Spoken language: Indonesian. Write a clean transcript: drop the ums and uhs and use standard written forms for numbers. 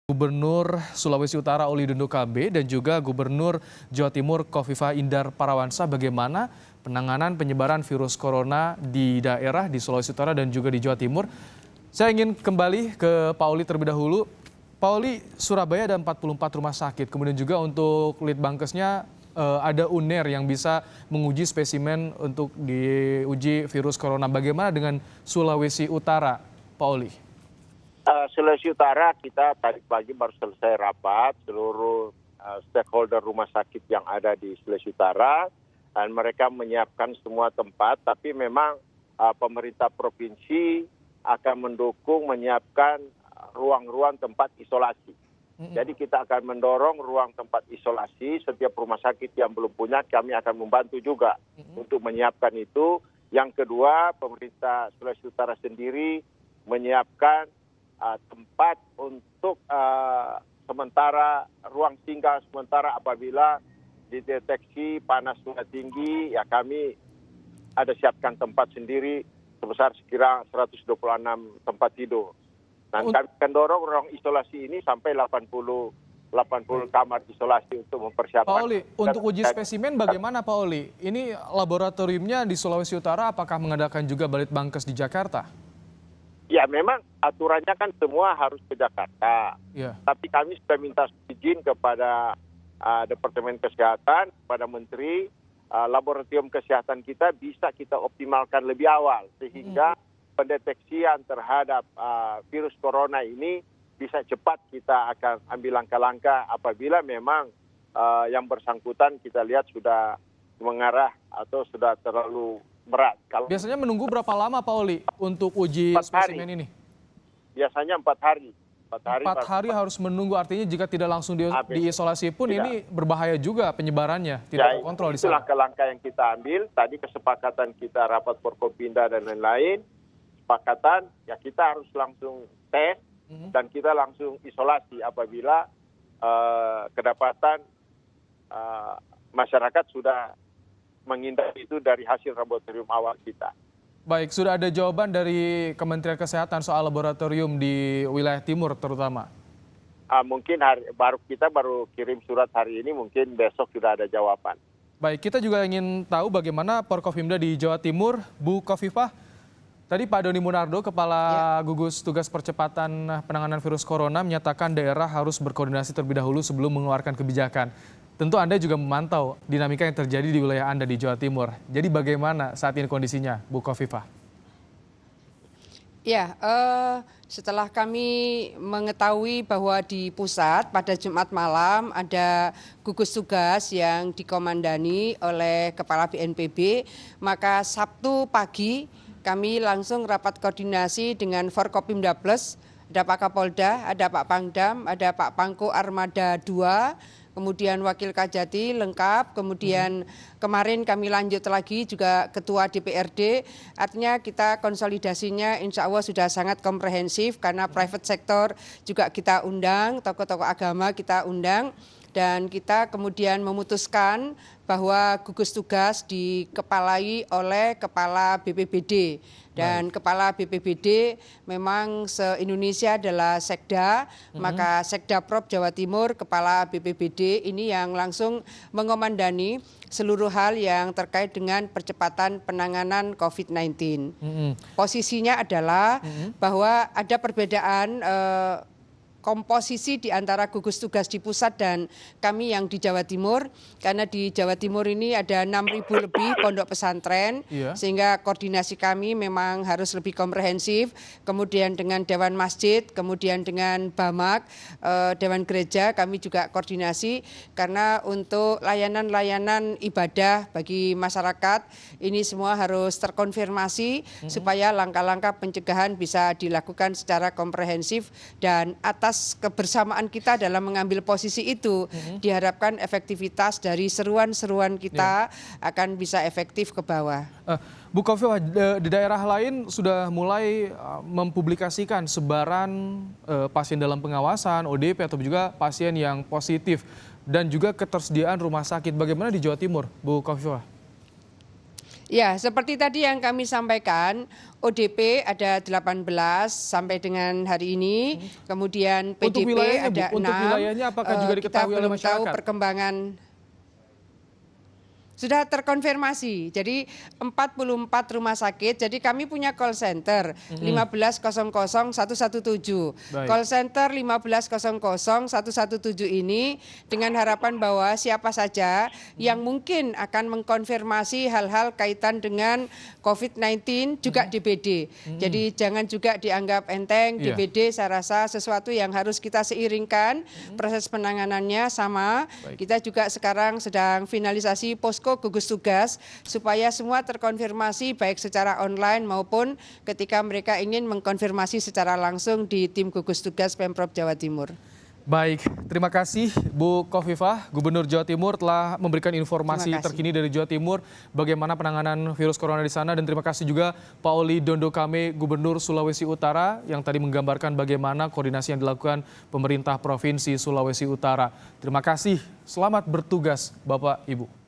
Gubernur Sulawesi Utara Oli Dondo KB dan juga Gubernur Jawa Timur Khofifah Indar Parawansa bagaimana penanganan penyebaran virus corona di daerah di Sulawesi Utara dan juga di Jawa Timur. Saya ingin kembali ke Pak Oli terlebih dahulu. Pak Oli, Surabaya ada 44 rumah sakit, kemudian juga untuk Litbangkesnya ada UNER yang bisa menguji spesimen untuk diuji virus corona. Bagaimana dengan Sulawesi Utara, Pak Oli? Sulawesi Utara kita tadi pagi baru selesai rapat seluruh stakeholder rumah sakit yang ada di Sulawesi Utara dan mereka menyiapkan semua tempat, tapi memang pemerintah provinsi akan mendukung menyiapkan ruang-ruang tempat isolasi. Jadi kita akan mendorong ruang tempat isolasi, setiap rumah sakit yang belum punya kami akan membantu juga untuk menyiapkan itu. Yang kedua, pemerintah Sulawesi Utara sendiri menyiapkan tempat untuk sementara ruang singgah sementara apabila dideteksi panas sudah tinggi, ya kami ada siapkan tempat sendiri sebesar sekira 126 tempat tidur. Dan kami akan dorong ruang isolasi ini sampai 80 kamar isolasi untuk mempersiapkan. Pak Oli, untuk uji spesimen bagaimana Pak Oli? Ini laboratoriumnya di Sulawesi Utara apakah mengadakan juga Balitbangkes di Jakarta? Ya memang aturannya kan semua harus ke Jakarta. Ya. Tapi kami sudah minta izin kepada Departemen Kesehatan, kepada Menteri, laboratorium kesehatan kita bisa kita optimalkan lebih awal. Sehingga pendeteksian terhadap virus corona ini bisa cepat kita akan ambil langkah-langkah apabila memang yang bersangkutan kita lihat sudah mengarah atau sudah terlalu berat. Biasanya menunggu berapa lama Pak Oli untuk uji spesimen ini? Biasanya 4 hari. 4 hari harus menunggu, artinya jika tidak langsung diisolasi pun tidak. Ini berbahaya juga penyebarannya, tidak terkontrol di sana. Itu langkah-langkah yang kita ambil, tadi kesepakatan kita rapat Forkopimda dan lain-lain, kesepakatan ya kita harus langsung tes dan kita langsung isolasi apabila kedapatan masyarakat sudah menghindari itu dari hasil laboratorium awal kita. Baik, sudah ada jawaban dari Kementerian Kesehatan soal laboratorium di wilayah timur terutama? Mungkin kita baru kirim surat hari ini, mungkin besok sudah ada jawaban. Baik, kita juga ingin tahu bagaimana Forkopimda di Jawa Timur, Bu Khofifah. Tadi Pak Doni Munardo, Kepala Gugus Tugas Percepatan Penanganan Virus Corona, menyatakan daerah harus berkoordinasi terlebih dahulu sebelum mengeluarkan kebijakan. Tentu Anda juga memantau dinamika yang terjadi di wilayah Anda di Jawa Timur. Jadi bagaimana saat ini kondisinya, Bu Khofifah? Ya, setelah kami mengetahui bahwa di pusat pada Jumat malam ada gugus tugas yang dikomandani oleh Kepala BNPB, maka Sabtu pagi kami langsung rapat koordinasi dengan Forkopimda Plus, ada Pak Kapolda, ada Pak Pangdam, ada Pak Pangko Armada 2, kemudian Wakil Kajati lengkap, kemudian kemarin kami lanjut lagi juga Ketua DPRD, artinya kita konsolidasinya insya Allah sudah sangat komprehensif karena private sector juga kita undang, tokoh-tokoh agama kita undang, dan kita kemudian memutuskan bahwa gugus tugas dikepalai oleh Kepala BPBD. Dan Kepala BPBD memang se-Indonesia adalah Sekda, maka Sekda Prop Jawa Timur, Kepala BPBD ini yang langsung mengomandani seluruh hal yang terkait dengan percepatan penanganan COVID-19. Posisinya adalah bahwa ada perbedaan komposisi di antara gugus tugas di pusat dan kami yang di Jawa Timur, karena di Jawa Timur ini ada 6.000 lebih pondok pesantren, sehingga koordinasi kami memang harus lebih komprehensif, kemudian dengan Dewan Masjid, kemudian dengan BAMAK, Dewan Gereja, kami juga koordinasi, karena untuk layanan-layanan ibadah bagi masyarakat, ini semua harus terkonfirmasi, supaya langkah-langkah pencegahan bisa dilakukan secara komprehensif, dan atas kebersamaan kita dalam mengambil posisi itu, diharapkan efektivitas dari seruan-seruan kita akan bisa efektif ke bawah. Bu Khofifah, di daerah lain sudah mulai mempublikasikan sebaran pasien dalam pengawasan, ODP atau juga pasien yang positif dan juga ketersediaan rumah sakit. Bagaimana di Jawa Timur, Bu Khofifah? Ya, seperti tadi yang kami sampaikan, ODP ada 18 sampai dengan hari ini, kemudian Untuk PDP wilayahnya, Bu, ada 6. untuk wilayahnya apakah juga diketahui oleh Kita belum tahu masyarakat? perkembangan. Sudah terkonfirmasi, jadi 44 rumah sakit, jadi kami punya call center 1500 117. Baik. Call center 1500 117 ini dengan harapan bahwa siapa saja yang mungkin akan mengkonfirmasi hal-hal kaitan dengan COVID-19 juga DBD. Jadi jangan juga dianggap enteng, Iya. DBD saya rasa sesuatu yang harus kita seiringkan, proses penanganannya sama. Baik. Kita juga sekarang sedang finalisasi posko gugus tugas supaya semua terkonfirmasi baik secara online maupun ketika mereka ingin mengkonfirmasi secara langsung di tim gugus tugas Pemprov Jawa Timur. Baik, terima kasih Bu Khofifah, Gubernur Jawa Timur telah memberikan informasi Terima kasih. terkini dari Jawa Timur bagaimana penanganan virus corona di sana, dan terima kasih juga Pak Oli Dondokame, Gubernur Sulawesi Utara yang tadi menggambarkan bagaimana koordinasi yang dilakukan pemerintah Provinsi Sulawesi Utara. Terima kasih, selamat bertugas Bapak Ibu.